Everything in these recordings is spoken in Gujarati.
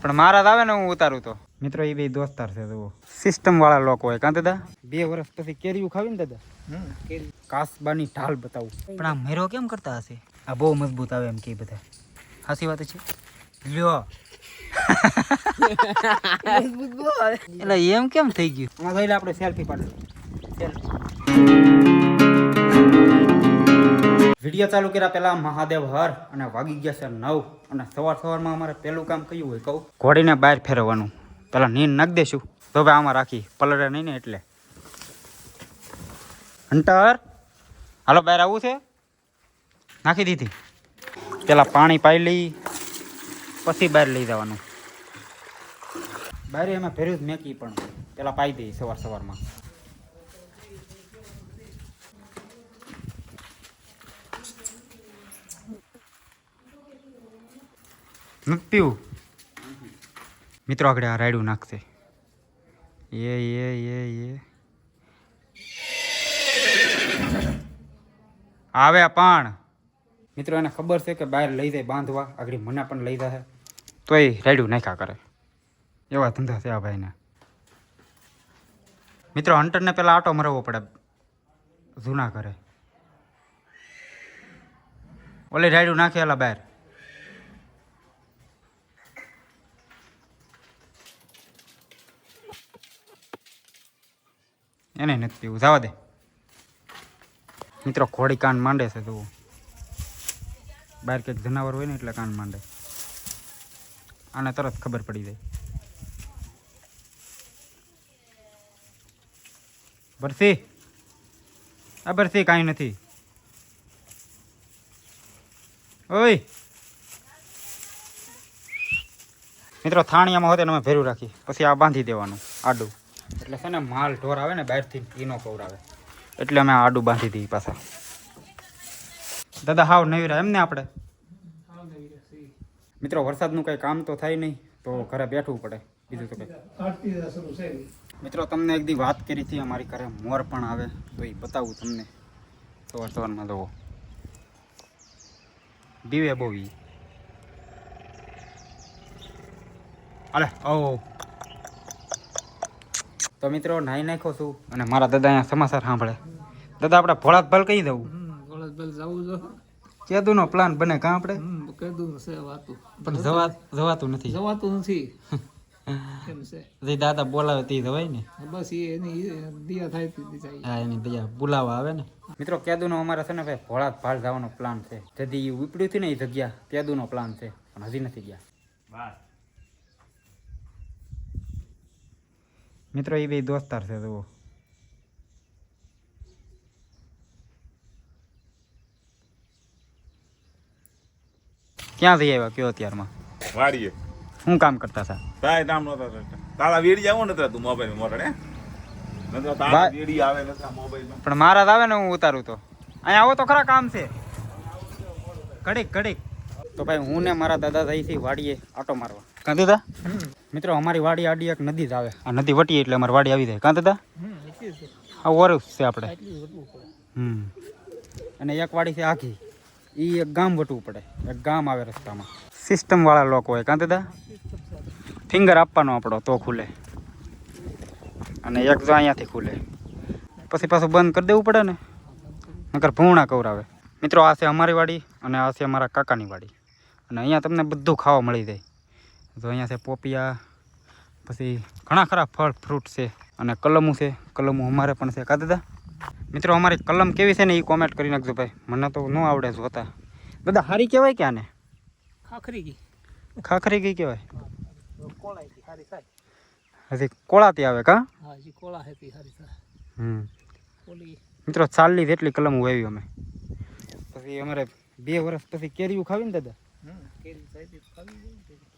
પણ મારા જ આવે ને હું ઉતારું તો મિત્રો એ બે દોસ્તાર છે તો સિસ્ટમ વાળા લોકો હોય કાં દાદા 2 વર્ષ પછી કેરીયું ખાવી ને દાદા કાસબાની ઢાલ બતાવું પણ આ મેરો કેમ કરતા હશે આ બહુ મજબૂત આવે એમ કે બધા હાસી વાત છે લ્યો એટલે એમ કેમ થઈ ગયું આમાં જોઈ આપણે સેલ્ફી પાડીએ વિડીયો ચાલુ કર્યા પહેલા મહાદેવ હર અને વાગી ગયા છે 9 અને સવારમાં અમારે પહેલું કામ કયું હોય કહું ઘોડીને બહાર ફેરવવાનું પેલા નીંદ નાખી દેશું તો ભાઈ આમાં રાખી પલળે નહીં ને એટલે હંટર હાલો બહાર આવવું છે નાખી દીધી પેલા પાણી પાઈ લઈ પછી બહાર લઈ જવાનું બહાર એમાં ફેર્યું જ મેકી પણ પેલા પાઈ દઈ સવારમાં નથી પીવું મિત્રો આગળ આ રાયડું નાખશે એ આવે પણ મિત્રો એને ખબર છે કે બહાર લઈ જાય બાંધવા આગળ મને પણ લઈ જાય તોય રાયડું નાખ્યા કરે એવા ધંધા છે આ ભાઈને મિત્રો હંટરને પેલા આટો મરવો પડે જૂના ઘરે ઓલે રાયડું નાખેલા બહાર એને નથી પીવું જવા દે મિત્રો ઘોડી કાન માંડે છે તું બહાર કંઈક જનાવર હોય ને એટલે કાન માંડે આને તરત ખબર પડી જાય બરસી આ બરસી કાંઈ નથી ઓય મિત્રો થાણિયામાં હોતે અમે ભેરું રાખી પછી આ બાંધી દેવાનું આડું એટલે છે ને માલ ઢોર આવે ને બહારથી ઈનો કવરાવે એટલે અમે આડું બાંધી દઈએ પાછા દાદા હાવ નવીરા એમ ને આપણે મિત્રો વરસાદનું કંઈ કામ તો થાય નહીં તો ઘરે બેઠવું પડે બીજું તો કંઈ મિત્રો તમને એક દી વાત કરી હતી અમારી ઘરે મોર પણ આવે તો એ બતાવું તમને સવારમાં જુઓ દીવે બહુ અલે ઓ તો મિત્રો નાહી નાખો છું અને મારા દાદા અહીંયા સમાચાર સાંભળે દાદા આપણે ભોળાત ભલ કહી દઉં કેદું નો પ્લાન બને કાં આપણે પણ જવાતું નથી જે દાદા બોલાવે તે જવાય ને બસ એની દયા બોલાવા આવે ને મિત્રો કેદુનો અમારે છે ને ભાઈ ભોળાત ભાલ જવાનો પ્લાન છે જદી ઉપડ્યું હતી ને એ જગ્યા કેદુનો પ્લાન છે પણ હજી નથી ગયા મિત્રો એ બે દોસ્તાર છે જુઓ ક્યાં જઈ આવ્યા કયો અત્યારમાં વાડીએ શું કામ કરતા હતા કાંઈ કામ નહોતા કરતા તારા વેડી આવો ને તું મોબાઈલ મોટે તારા વેડી આવે નતા મોબાઈલ પણ મારા જ આવે ને હું ઉતારું તો અહીંયા આવો તો ખરા કામ છે ઘડીક તો ભાઈ હું ને મારા દાદા જઈ છે વાડીએ આટો મારવા કાં દાદા મિત્રો અમારી વાડી આડી એક નદી જ આવે આ નદી વટીએ એટલે અમારી વાડી આવી જાય કાં દાદા આ ઓરસ છે આપણે અને એક વાડી છે આખી એ એક ગામ વટવું પડે એક ગામ આવે રસ્તામાં સિસ્ટમ વાળા લોકો હોય કાં દાદા ફિંગર આપવાનો આપણો તો ખુલે અને એક જો અહીંયાથી ખુલે પછી પાછું બંધ કરી દેવું પડે ને નકર ભૂણા કવરાવે મિત્રો આ છે અમારી વાડી અને આ છે અમારા કાકાની વાડી અને અહીંયા તમને બધું ખાવા મળી જાય તો અહીંયા છે પોપિયા પછી ઘણા ખરા ફળ ફ્રૂટ છે અને કલમું છે કલમું અમારે પણ છે કાં દાદા મિત્રો અમારી કલમ કેવી છે ને એ કોમેન્ટ કરી નાખજો ભાઈ મને તો ન આવડે જોતા દાદા હારી કહેવાય કે આને ખાખરી ગઈ કહેવાય હજી કોળાતી આવે કા મિત્રો 40 જેટલી કલમ વાવી અમે પછી અમારે 2 વર્ષ પછી કેરીયું ખાવી ને દાદા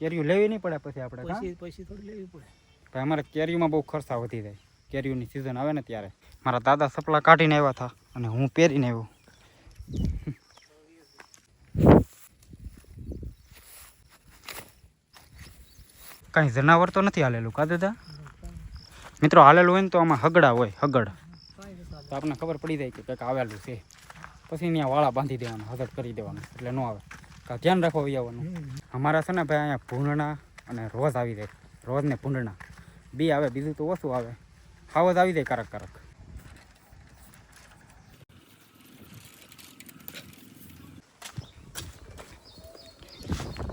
કેરીયું લેવી નહીં પડે પછી આપણે થોડી લેવી પડે અમારે કેરીયુંમાં બહુ ખર્ચા વધી જાય કેરીયુંની સિઝન આવે ને ત્યારે મારા દાદા સપલા કાઢીને આવ્યા હતા અને હું પહેરીને આવ્યો કાંઈ જનાવર તો નથી હાલેલું કા દાદા મિત્રો હાલેલું હોય ને તો આમાં હગડા હોય હગડ તો આપણને ખબર પડી જાય કે કંઈક આવેલું છે પછી ત્યાં વાળા બાંધી દેવાના હગડ કરી દેવાનું એટલે ન આવે ધ્યાન રાખો આવવાનું. અમારા છે ને ભાઈ અહીંયા ભૂંડણા અને રોજ આવી જાય. રોજ ને ભૂંડણા બી આવે, બીજું તો ઓછું આવે. હાવ જ આવી જાય કારક કારક.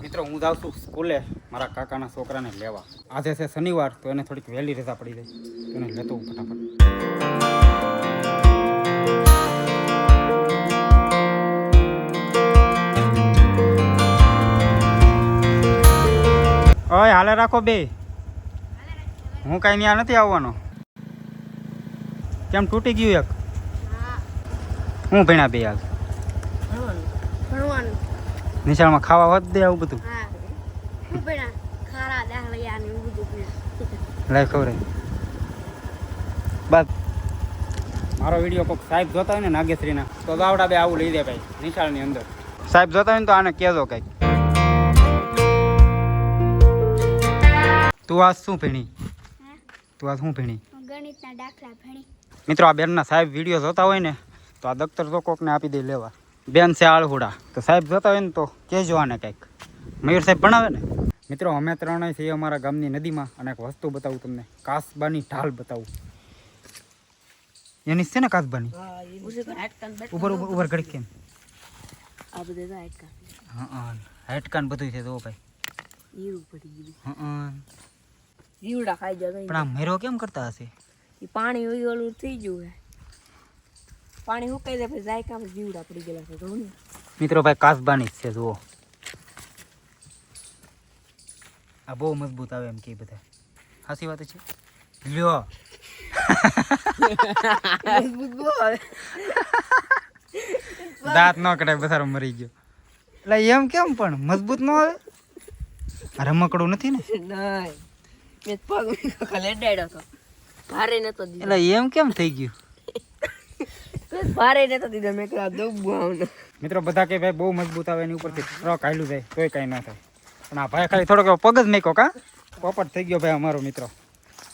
મિત્રો હું જાઉં છું સ્કૂલે મારા કાકાના છોકરાને લેવા. આજે છે શનિવાર તો એને થોડીક વહેલી રજા પડી જાય તો એને લેતો હું ફટાફટ. ઓય હાલે રાખો બે. હું કાંઈ ત્યાં નથી આવવાનો. કેમ તૂટી ગયું એક? હું ભણ્યા બે આજ નિશાળમાં ખાવા હોત દે આવું બધું. લાઈ ખબર બસ મારો વિડીયો કોઈક સાહેબ જોતા હોય ને નાગેશ્રીના તો આવડા બે આવું લઈ દે ભાઈ નિશાળની અંદર. સાહેબ જોતા હોય ને તો આને કહેજો કંઈક. તું આજ શું ભણી? તું આજ શું ભણી? ગણિતના દાખલા ભણી. મિત્રો આ બેનના સાહેબ વિડીયો જોતા હોય ને તો આ દફતર તો કોકને આપી દે લેવા. બેન છે આળહુડા તો સાહેબ જોતા હોય ને તો કહેજો આને કંઈક. મયુર સાહેબ ભણાવે ને. મિત્રો અમે ત્રણેય છીએ અમારા ગામની નદીમાં અને એક વસ્તુ બતાવું તમને. કાસબાની ઢાલ બતાવું. એની છે ને કાસબાની ઉપર ઉપર ઘડી કેમ હા હાઈટકાન બધું છે જો ભાઈ. જીવડા ખાઈ જાય પણ આ મેરો કેમ કરતા હશે? પાણી ઓલું થઈ ગયું. પાણી સુકાઈ જાય પછી જાય કામ જીવડા પડી ગયેલા છે. મિત્રો ભાઈ કાસબાની જ છે જુઓ. આ બહુ મજબૂત આવે એમ કે બધા. સાચી વાત છે. લ્યો દાંત ન કઢાય બસારો મરી ગયો. એટલે એમ કેમ પણ મજબૂત ન આવે? રમકડું નથી ને? ભારે નતો એટલે એમ કેમ થઈ ગયું? ભારે નતો દીધો મેં કરા દઉં. મિત્રો બધા કે ભાઈ બહુ મજબૂત આવે એની ઉપરથી ટ્રક હાલ્યું જાય તોય કાંઈ ન થાય. પણ આ ભાઈ ખાલી થોડોક પગ જ મેકો કા પોપટ થઈ ગયો ભાઈ અમારો મિત્રો.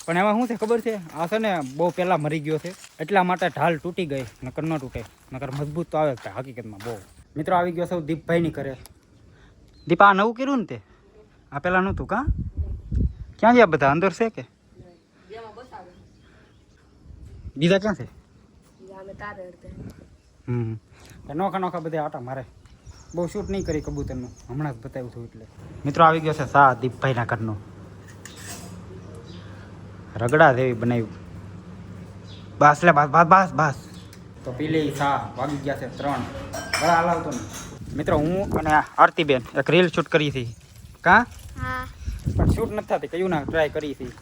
પણ એમાં શું છે ખબર છે? આ છે ને બહુ પહેલાં મરી ગયો છે એટલા માટે ઢાલ તૂટી ગઈ. નકર ન તૂટે. નકર મજબૂત તો આવે ભાઈ હકીકતમાં બહુ. મિત્રો આવી ગયો સૌ દીપભાઈની ઘરે. દીપા આ નવું કર્યું ને તે? આ પહેલાં નહોતું કા? ક્યાં ગયા બધા? અંદર છે કે બીજા ક્યાં છે? નોખા નોખા બધા આટા મારે. બહુ શૂટ નહીં કરી કબૂતરનું. હમણાં જ બતાવ્યું છું એટલે. મિત્રો આવી ગયો છે સા દીપભાઈના ઘરનો. રગડા જેવી બનાવ્યું. બસ લે બસ બસ બસ બસ. તો પી લે સા. વાગી ગયા છે 3. ગળા હલાવતો ને. મિત્રો હું અને આરતીબેન એક રીલ શૂટ કરી હતી કા? પણ શૂટ નથી થતી. કયું ના ટ્રાય કરી હતી.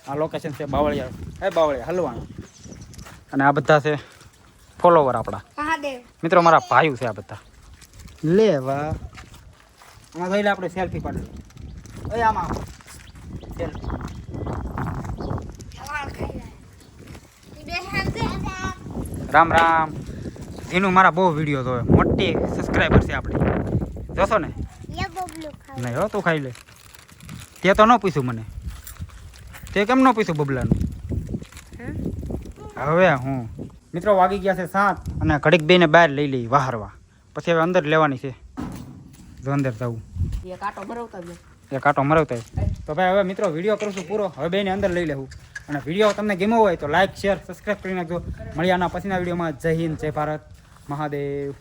આ લોકેશન છે બાવળિયા. બાવળિયા હલવાનું. અને આ બધા છે ફોલોવર આપણા. મિત્રો મારા ભાઈઓ છે આ બધા. લે વાહ. આમાં જોઈ લે આપણે સેલ્ફી પાડી. ઓય આમાં સેલ્ફી. રામ રામ. એનું મારા બહુ વિડીયો જોવે. મોટી સબસ્ક્રાઈબર છે આપણે. જોશો ને? નહીં હો તું ખાઈ લે. તે તો ન પૂછ્યું મને. તે કેમ ન પૂછ્યું બબલાનું? હવે હું મિત્રો વાગી ગયા છે 7 અને ઘડીક બેને બહાર લઈ લઈ વાહરવા. પછી હવે અંદર લેવાની છે. જો અંદર જવું. એક આટો મરવતા. તો ભાઈ હવે મિત્રો વિડીયો કરું છું પૂરો. હવે બેને અંદર લઈ લેવું. અને વિડીયો તમને ગમ્યો હોય તો લાઈક શેર સબસ્ક્રાઈબ કરી નાખજો. મળ્યાના પછીના વિડીયોમાં. જય હિન્દ જય ભારત મહાદેવ.